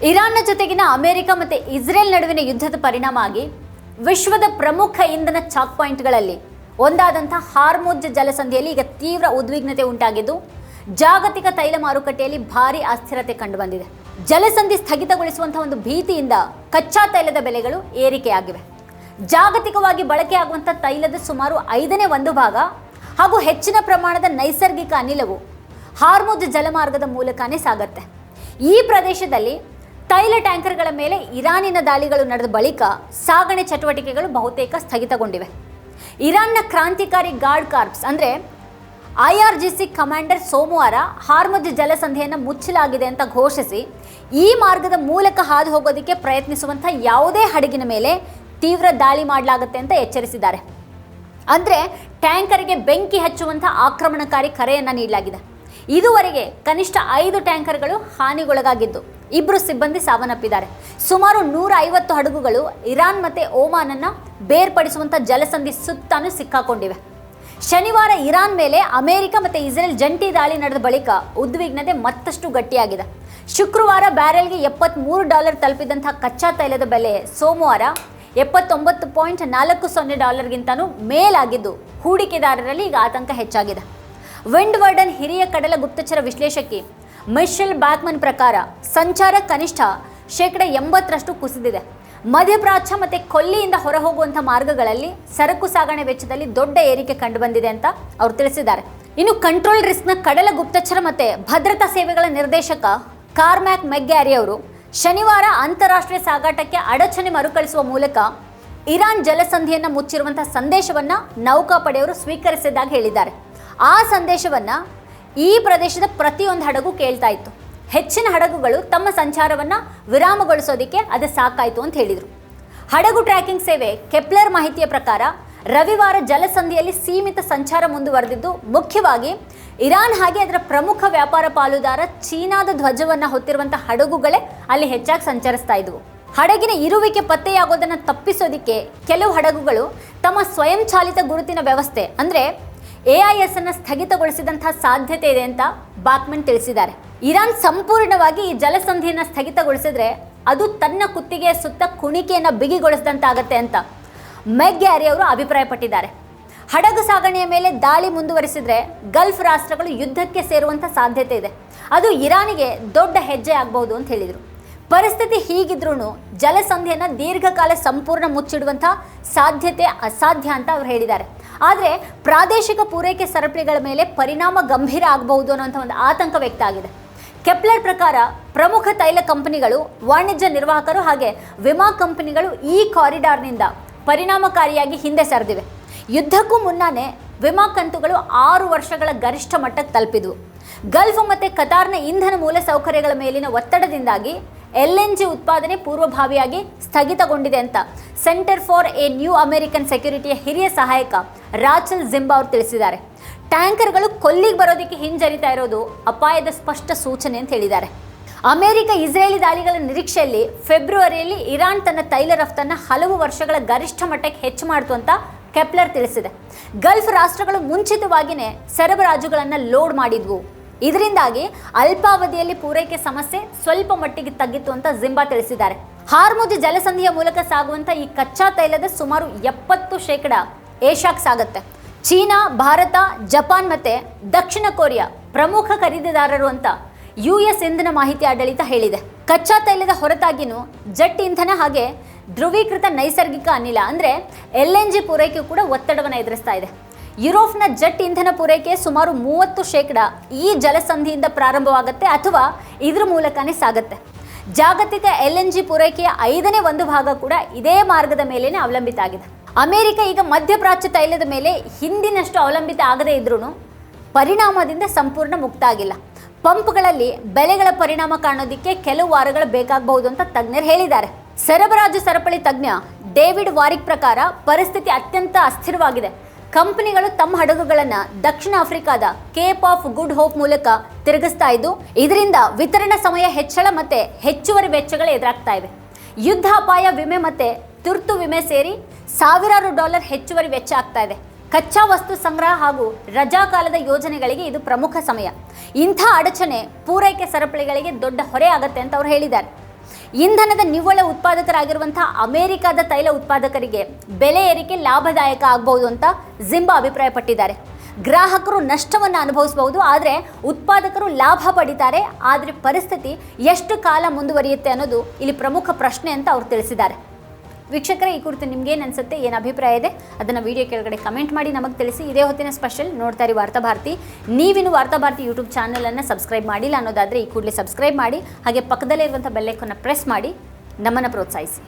ಇರಾನ್ನ ಜೊತೆಗಿನ ಅಮೆರಿಕ ಮತ್ತು ಇಸ್ರೇಲ್ ನಡುವಿನ ಯುದ್ಧದ ಪರಿಣಾಮ ಆಗಿ ವಿಶ್ವದ ಪ್ರಮುಖ ಇಂಧನ ಚಾಕ್ ಪಾಯಿಂಟ್ಗಳಲ್ಲಿ ಒಂದಾದಂಥ ಹಾರ್ಮುಜ್ ಜಲಸಂಧಿಯಲ್ಲಿ ಈಗ ತೀವ್ರ ಉದ್ವಿಗ್ನತೆ ಉಂಟಾಗಿದ್ದು ಜಾಗತಿಕ ತೈಲ ಮಾರುಕಟ್ಟೆಯಲ್ಲಿ ಭಾರಿ ಅಸ್ಥಿರತೆ ಕಂಡುಬಂದಿದೆ. ಜಲಸಂಧಿ ಸ್ಥಗಿತಗೊಳಿಸುವಂತಹ ಒಂದು ಭೀತಿಯಿಂದ ಕಚ್ಚಾ ತೈಲದ ಬೆಲೆಗಳು ಏರಿಕೆಯಾಗಿವೆ. ಜಾಗತಿಕವಾಗಿ ಬಳಕೆಯಾಗುವಂಥ ತೈಲದ ಸುಮಾರು 1/5 ಭಾಗ ಹಾಗೂ ಹೆಚ್ಚಿನ ಪ್ರಮಾಣದ ನೈಸರ್ಗಿಕ ಅನಿಲವು ಹಾರ್ಮುಜ್ ಜಲಮಾರ್ಗದ ಮೂಲಕನೇ ಸಾಗುತ್ತೆ. ಈ ಪ್ರದೇಶದಲ್ಲಿ ತೈಲ ಟ್ಯಾಂಕರ್ಗಳ ಮೇಲೆ ಇರಾನಿನ ದಾಳಿಗಳು ನಡೆದ ಬಳಿಕ ಸಾಗಣೆ ಚಟುವಟಿಕೆಗಳು ಬಹುತೇಕ ಸ್ಥಗಿತಗೊಂಡಿವೆ. ಇರಾನ್ನ ಕ್ರಾಂತಿಕಾರಿ ಗಾರ್ಡ್ ಕಾರ್ಪ್ಸ್ ಅಂದರೆ IRGC ಕಮಾಂಡರ್ ಸೋಮವಾರ ಹಾರ್ಮುಜ್ ಜಲಸಂಧಿಯನ್ನು ಮುಚ್ಚಲಾಗಿದೆ ಅಂತ ಘೋಷಿಸಿ ಈ ಮಾರ್ಗದ ಮೂಲಕ ಹಾದು ಹೋಗೋದಕ್ಕೆ ಪ್ರಯತ್ನಿಸುವಂಥ ಯಾವುದೇ ಹಡಗಿನ ಮೇಲೆ ತೀವ್ರ ದಾಳಿ ಮಾಡಲಾಗುತ್ತೆ ಅಂತ ಎಚ್ಚರಿಸಿದ್ದಾರೆ. ಅಂದರೆ ಟ್ಯಾಂಕರ್ಗೆ ಬೆಂಕಿ ಹಚ್ಚುವಂಥ ಆಕ್ರಮಣಕಾರಿ ಕರೆಯನ್ನು ನೀಡಲಾಗಿದೆ. ಇದುವರೆಗೆ ಕನಿಷ್ಠ 5 ಟ್ಯಾಂಕರ್ಗಳು ಹಾನಿಗೊಳಗಾಗಿದ್ದು 2 ಸಿಬ್ಬಂದಿ ಸಾವನ್ನಪ್ಪಿದ್ದಾರೆ. ಸುಮಾರು 150 ಹಡಗುಗಳು ಇರಾನ್ ಮತ್ತು ಓಮಾನನ್ನು ಬೇರ್ಪಡಿಸುವಂಥ ಜಲಸಂಧಿ ಸುತ್ತಾನು ಸಿಕ್ಕಾಕೊಂಡಿವೆ. ಶನಿವಾರ ಇರಾನ್ ಮೇಲೆ ಅಮೆರಿಕ ಮತ್ತು ಇಸ್ರೇಲ್ ಜಂಟಿ ದಾಳಿ ನಡೆದ ಬಳಿಕ ಉದ್ವಿಗ್ನತೆ ಮತ್ತಷ್ಟು ಗಟ್ಟಿಯಾಗಿದೆ. ಶುಕ್ರವಾರ ಬ್ಯಾರೆಲ್ಗೆ $73 ತಲುಪಿದಂಥ ಕಚ್ಚಾ ತೈಲದ ಬೆಲೆ ಸೋಮವಾರ $79.40ಗಿಂತನೂ ಮೇಲಾಗಿದ್ದು ಹೂಡಿಕೆದಾರರಲ್ಲಿ ಈಗ ಆತಂಕ ಹೆಚ್ಚಾಗಿದೆ. ವಿಂಡ್ವರ್ಡನ್ ಹಿರಿಯ ಕಡಲ ಗುಪ್ತಚರ ವಿಶ್ಲೇಷಕಿ ಮಿಶೆಲ್ ಬ್ಯಾಕ್ಮನ್ ಪ್ರಕಾರ ಸಂಚಾರ ಕನಿಷ್ಠ 80% ಕುಸಿದಿದೆ. ಮಧ್ಯಪ್ರಾಚ್ಯ ಮತ್ತು ಕೊಲ್ಲಿಯಿಂದ ಹೊರಹೋಗುವಂಥ ಮಾರ್ಗಗಳಲ್ಲಿ ಸರಕು ಸಾಗಣೆ ವೆಚ್ಚದಲ್ಲಿ ದೊಡ್ಡ ಏರಿಕೆ ಕಂಡುಬಂದಿದೆ ಅಂತ ಅವರು ತಿಳಿಸಿದ್ದಾರೆ. ಇನ್ನು ಕಂಟ್ರೋಲ್ ರಿಸ್ಕ್ನ ಕಡಲ ಗುಪ್ತಚರ ಮತ್ತು ಭದ್ರತಾ ಸೇವೆಗಳ ನಿರ್ದೇಶಕ ಕಾರ್ಮ್ಯಾಕ್ ಮೆಗ್ಗ್ಯಾರಿ ಅವರು ಶನಿವಾರ ಅಂತಾರಾಷ್ಟ್ರೀಯ ಸಾಗಾಟಕ್ಕೆ ಅಡಚಣೆ ಮರುಕಳಿಸುವ ಮೂಲಕ ಇರಾನ್ ಜಲಸಂಧಿಯನ್ನು ಮುಚ್ಚಿರುವಂಥ ಸಂದೇಶವನ್ನು ನೌಕಾಪಡೆಯವರು ಸ್ವೀಕರಿಸಿದಾಗ ಹೇಳಿದ್ದಾರೆ. ಆ ಸಂದೇಶವನ್ನು ಈ ಪ್ರದೇಶದ ಪ್ರತಿಯೊಂದು ಹಡಗು ಕೇಳ್ತಾ ಇತ್ತು. ಹೆಚ್ಚಿನ ಹಡಗುಗಳು ತಮ್ಮ ಸಂಚಾರವನ್ನು ವಿರಾಮಗೊಳಿಸೋದಕ್ಕೆ ಅದು ಸಾಕಾಯಿತು ಅಂತ ಹೇಳಿದರು. ಹಡಗು ಟ್ರ್ಯಾಕಿಂಗ್ ಸೇವೆ ಕೆಪ್ಲರ್ ಮಾಹಿತಿಯ ಪ್ರಕಾರ ರವಿವಾರ ಜಲಸಂಧಿಯಲ್ಲಿ ಸೀಮಿತ ಸಂಚಾರ ಮುಂದುವರೆದಿದ್ದು ಮುಖ್ಯವಾಗಿ ಇರಾನ್ ಹಾಗೆ ಅದರ ಪ್ರಮುಖ ವ್ಯಾಪಾರ ಪಾಲುದಾರ ಚೀನಾದ ಧ್ವಜವನ್ನು ಹೊತ್ತಿರುವಂಥ ಹಡಗುಗಳೇ ಅಲ್ಲಿ ಹೆಚ್ಚಾಗಿ ಸಂಚರಿಸ್ತಾ ಇದ್ವು. ಹಡಗಿನ ಇರುವಿಕೆ ಪತ್ತೆಯಾಗೋದನ್ನು ತಪ್ಪಿಸೋದಕ್ಕೆ ಕೆಲವು ಹಡಗುಗಳು ತಮ್ಮ ಸ್ವಯಂ ಚಾಲಿತ ಗುರುತಿನ ವ್ಯವಸ್ಥೆ ಅಂದರೆ AIS ಅನ್ನು ಸ್ಥಗಿತಗೊಳಿಸಿದಂತಹ ಸಾಧ್ಯತೆ ಇದೆ ಅಂತ ಬಾಕ್ಮನ್ ತಿಳಿಸಿದ್ದಾರೆ. ಇರಾನ್ ಸಂಪೂರ್ಣವಾಗಿ ಈ ಜಲಸಂಧಿಯನ್ನು ಸ್ಥಗಿತಗೊಳಿಸಿದ್ರೆ ಅದು ತನ್ನ ಕುತ್ತಿಗೆಯ ಸುತ್ತ ಕುಣಿಕೆಯನ್ನು ಬಿಗಿಗೊಳಿಸಿದಂತಾಗತ್ತೆ ಅಂತ ಮೆಗ್ಗ್ಯಾರಿ ಅವರು ಅಭಿಪ್ರಾಯಪಟ್ಟಿದ್ದಾರೆ. ಹಡಗು ಸಾಗಣೆಯ ಮೇಲೆ ದಾಳಿ ಮುಂದುವರಿಸಿದ್ರೆ ಗಲ್ಫ್ ರಾಷ್ಟ್ರಗಳು ಯುದ್ಧಕ್ಕೆ ಸೇರುವಂಥ ಸಾಧ್ಯತೆ ಇದೆ. ಅದು ಇರಾನಿಗೆ ದೊಡ್ಡ ಹೆಜ್ಜೆ ಆಗಬಹುದು ಅಂತ ಹೇಳಿದರು. ಪರಿಸ್ಥಿತಿ ಹೀಗಿದ್ರೂ ಜಲಸಂಧಿಯನ್ನು ದೀರ್ಘಕಾಲ ಸಂಪೂರ್ಣ ಮುಚ್ಚಿಡುವಂಥ ಸಾಧ್ಯತೆ ಅಸಾಧ್ಯ ಅಂತ ಅವರು ಹೇಳಿದ್ದಾರೆ. ಆದರೆ ಪ್ರಾದೇಶಿಕ ಪೂರೈಕೆ ಸರಪಳಿಗಳ ಮೇಲೆ ಪರಿಣಾಮ ಗಂಭೀರ ಆಗಬಹುದು ಅನ್ನೋಂಥ ಒಂದು ಆತಂಕ ವ್ಯಕ್ತ ಆಗಿದೆ. ಕೆಪ್ಲರ್ ಪ್ರಕಾರ ಪ್ರಮುಖ ತೈಲ ಕಂಪನಿಗಳು, ವಾಣಿಜ್ಯ ನಿರ್ವಾಹಕರು ಹಾಗೆ ವಿಮಾ ಕಂಪನಿಗಳು ಈ ಕಾರಿಡಾರ್ನಿಂದ ಪರಿಣಾಮಕಾರಿಯಾಗಿ ಹಿಂದೆ ಸರಿದಿವೆ. ಯುದ್ಧಕ್ಕೂ ಮುನ್ನಾನೇ ವಿಮಾ ಕಂತುಗಳು 6 ವರ್ಷಗಳ ಗರಿಷ್ಠ ಮಟ್ಟಕ್ಕೆ ತಲುಪಿದ್ವು. ಗಲ್ಫ್ ಮತ್ತು ಕತಾರ್ನ ಇಂಧನ ಮೂಲಸೌಕರ್ಯಗಳ ಮೇಲಿನ ಒತ್ತಡದಿಂದಾಗಿ LNG ಉತ್ಪಾದನೆ ಪೂರ್ವಭಾವಿಯಾಗಿ ಸ್ಥಗಿತಗೊಂಡಿದೆ ಅಂತ Center for a New American ಸೆಕ್ಯೂರಿಟಿಯ ಹಿರಿಯ ಸಹಾಯಕ ರಾಚೆಲ್ ಜಿಂಬಾ ಅವರು ತಿಳಿಸಿದ್ದಾರೆ. ಟ್ಯಾಂಕರ್ಗಳು ಕೊಲ್ಲಿಗೆ ಬರೋದಕ್ಕೆ ಹಿಂಜರಿತಾ ಇರೋದು ಅಪಾಯದ ಸ್ಪಷ್ಟ ಸೂಚನೆ ಅಂತ ಹೇಳಿದ್ದಾರೆ. ಅಮೆರಿಕ ಇಸ್ರೇಲಿ ದಾಳಿಗಳ ನಿರೀಕ್ಷೆಯಲ್ಲಿ ಫೆಬ್ರವರಿಯಲ್ಲಿ ಇರಾನ್ ತನ್ನ ತೈಲ ರಫ್ತನ್ನು ಹಲವು ವರ್ಷಗಳ ಗರಿಷ್ಠ ಮಟ್ಟಕ್ಕೆ ಹೆಚ್ಚು ಮಾಡಿತು ಅಂತ ಕೆಪ್ಲರ್ ತಿಳಿಸಿದೆ. ಗಲ್ಫ್ ರಾಷ್ಟ್ರಗಳು ಮುಂಚಿತವಾಗಿಯೇ ಸರಬರಾಜುಗಳನ್ನು ಲೋಡ್ ಮಾಡಿದ್ವು. ಇದರಿಂದಾಗಿ ಅಲ್ಪಾವಧಿಯಲ್ಲಿ ಪೂರೈಕೆ ಸಮಸ್ಯೆ ಸ್ವಲ್ಪ ಮಟ್ಟಿಗೆ ತಗ್ಗಿತ್ತು ಅಂತ ಜಿಂಬಾ ತಿಳಿಸಿದ್ದಾರೆ. ಹಾರ್ಮುಜ್ ಜಲಸಂಧಿಯ ಮೂಲಕ ಸಾಗುವಂಥ ಈ ಕಚ್ಚಾ ತೈಲದ ಸುಮಾರು 70% ಏಷ್ಯಾಕ್ಕೆ ಸಾಗುತ್ತೆ. ಚೀನಾ, ಭಾರತ, ಜಪಾನ್ ಮತ್ತು ದಕ್ಷಿಣ ಕೊರಿಯಾ ಪ್ರಮುಖ ಖರೀದಿದಾರರು ಅಂತ US ಇಂಧನ ಮಾಹಿತಿ ಆಡಳಿತ ಹೇಳಿದೆ. ಕಚ್ಚಾ ತೈಲದ ಹೊರತಾಗಿಯೂ ಜೆಟ್ ಇಂಧನ ಹಾಗೆ ಧ್ರುವೀಕೃತ ನೈಸರ್ಗಿಕ ಅನಿಲ ಅಂದರೆ LNG ಪೂರೈಕೆಯೂ ಕೂಡ ಒತ್ತಡವನ್ನು ಎದುರಿಸ್ತಾ ಇದೆ. ಯುರೋಪ್ನ ಜೆಟ್ ಇಂಧನ ಪೂರೈಕೆ ಸುಮಾರು 30% ಈ ಜಲಸಂಧಿಯಿಂದ ಪ್ರಾರಂಭವಾಗುತ್ತೆ ಅಥವಾ ಇದ್ರ ಮೂಲಕನೇ ಸಾಗುತ್ತೆ. ಜಾಗತಿಕ LNG ಪೂರೈಕೆಯ 1/5 ಭಾಗ ಕೂಡ ಇದೇ ಮಾರ್ಗದ ಮೇಲೇನೆ ಅವಲಂಬಿತ ಆಗಿದೆ. ಅಮೆರಿಕ ಈಗ ಮಧ್ಯಪ್ರಾಚ್ಯ ತೈಲದ ಮೇಲೆ ಹಿಂದಿನಷ್ಟು ಅವಲಂಬಿತ ಆಗದೇ ಇದ್ರೂ ಪರಿಣಾಮದಿಂದ ಸಂಪೂರ್ಣ ಮುಕ್ತ ಆಗಿಲ್ಲ. ಪಂಪ್ಗಳಲ್ಲಿ ಬೆಲೆಗಳ ಪರಿಣಾಮ ಕಾಣೋದಕ್ಕೆ ಕೆಲವು ವಾರಗಳು ಬೇಕಾಗಬಹುದು ಅಂತ ತಜ್ಞರು ಹೇಳಿದ್ದಾರೆ. ಸರಬರಾಜು ಸರಪಳಿ ತಜ್ಞ ಡೇವಿಡ್ ವಾರಿಕ್ ಪ್ರಕಾರ ಪರಿಸ್ಥಿತಿ ಅತ್ಯಂತ ಅಸ್ಥಿರವಾಗಿದೆ. ಕಂಪನಿಗಳು ತಮ್ಮ ಹಡಗುಗಳನ್ನು ದಕ್ಷಿಣ ಆಫ್ರಿಕಾದ ಕೇಪ್ ಆಫ್ ಗುಡ್ ಹೋಪ್ ಮೂಲಕ ತಿರುಗಿಸ್ತಾ ಇದ್ದು ಇದರಿಂದ ವಿತರಣಾ ಸಮಯ ಹೆಚ್ಚಳ ಮತ್ತು ಹೆಚ್ಚುವರಿ ವೆಚ್ಚಗಳು ಎದುರಾಗ್ತಾ ಇವೆ. ಯುದ್ಧ ಅಪಾಯ ವಿಮೆ ಮತ್ತು ತುರ್ತು ವಿಮೆ ಸೇರಿ ಸಾವಿರಾರು $1 ಹೆಚ್ಚುವರಿ ವೆಚ್ಚ ಆಗ್ತಾ ಇದೆ. ಕಚ್ಚಾ ವಸ್ತು ಸಂಗ್ರಹ ಹಾಗೂ ರಜಾಕಾಲದ ಯೋಜನೆಗಳಿಗೆ ಇದು ಪ್ರಮುಖ ಸಮಯ. ಇಂಥ ಅಡಚಣೆ ಪೂರೈಕೆ ಸರಪಳಿಗಳಿಗೆ ದೊಡ್ಡ ಹೊರೆ ಆಗುತ್ತೆ ಅಂತ ಅವರು ಹೇಳಿದ್ದಾರೆ. ಇಂಧನದ ನಿವ್ವಳ ಉತ್ಪಾದಕರಾಗಿರುವಂಥ ಅಮೆರಿಕದ ತೈಲ ಉತ್ಪಾದಕರಿಗೆ ಬೆಲೆ ಏರಿಕೆ ಲಾಭದಾಯಕ ಆಗಬಹುದು ಅಂತ ಜಿಂಬಾ ಅಭಿಪ್ರಾಯಪಟ್ಟಿದ್ದಾರೆ. ಗ್ರಾಹಕರು ನಷ್ಟವನ್ನು ಅನುಭವಿಸಬಹುದು, ಆದರೆ ಉತ್ಪಾದಕರು ಲಾಭ ಪಡಿತಾರೆ. ಆದರೆ ಪರಿಸ್ಥಿತಿ ಎಷ್ಟು ಕಾಲ ಮುಂದುವರಿಯುತ್ತೆ ಅನ್ನೋದು ಇಲ್ಲಿ ಪ್ರಮುಖ ಪ್ರಶ್ನೆ ಅಂತ ಅವರು ತಿಳಿಸಿದ್ದಾರೆ. ವೀಕ್ಷಕರೇ, ಈ ಕುರಿತು ನಿಮ್ಗೇನು ಅನಿಸುತ್ತೆ, ಏನು ಅಭಿಪ್ರಾಯ ಇದೆ ಅದನ್ನು ವಿಡಿಯೋ ಕೆಳಗಡೆ ಕಮೆಂಟ್ ಮಾಡಿ ನಮಗೆ ತಿಳಿಸಿ. ಇದೇ ಹೊತ್ತಿನ ಸ್ಪೆಷಲ್ ನೋಡ್ತಾ ಇರಿ ವಾರ್ತಾಭಾರತಿ. ನೀವಿನ್ನು ವಾರ್ತಾಭಾರತಿ ಯೂಟ್ಯೂಬ್ ಚಾನಲನ್ನು ಸಬ್ಸ್ಕ್ರೈಬ್ ಮಾಡಿಲ್ಲ ಅನ್ನೋದಾದರೆ ಈ ಕೂಡಲೇ ಸಬ್ಸ್ಕ್ರೈಬ್ ಮಾಡಿ, ಹಾಗೆ ಪಕ್ಕದಲ್ಲೇ ಇರುವಂಥ ಬೆಲ್ ಐಕಾನ್ನ ಪ್ರೆಸ್ ಮಾಡಿ ನಮ್ಮನ್ನು ಪ್ರೋತ್ಸಾಹಿಸಿ.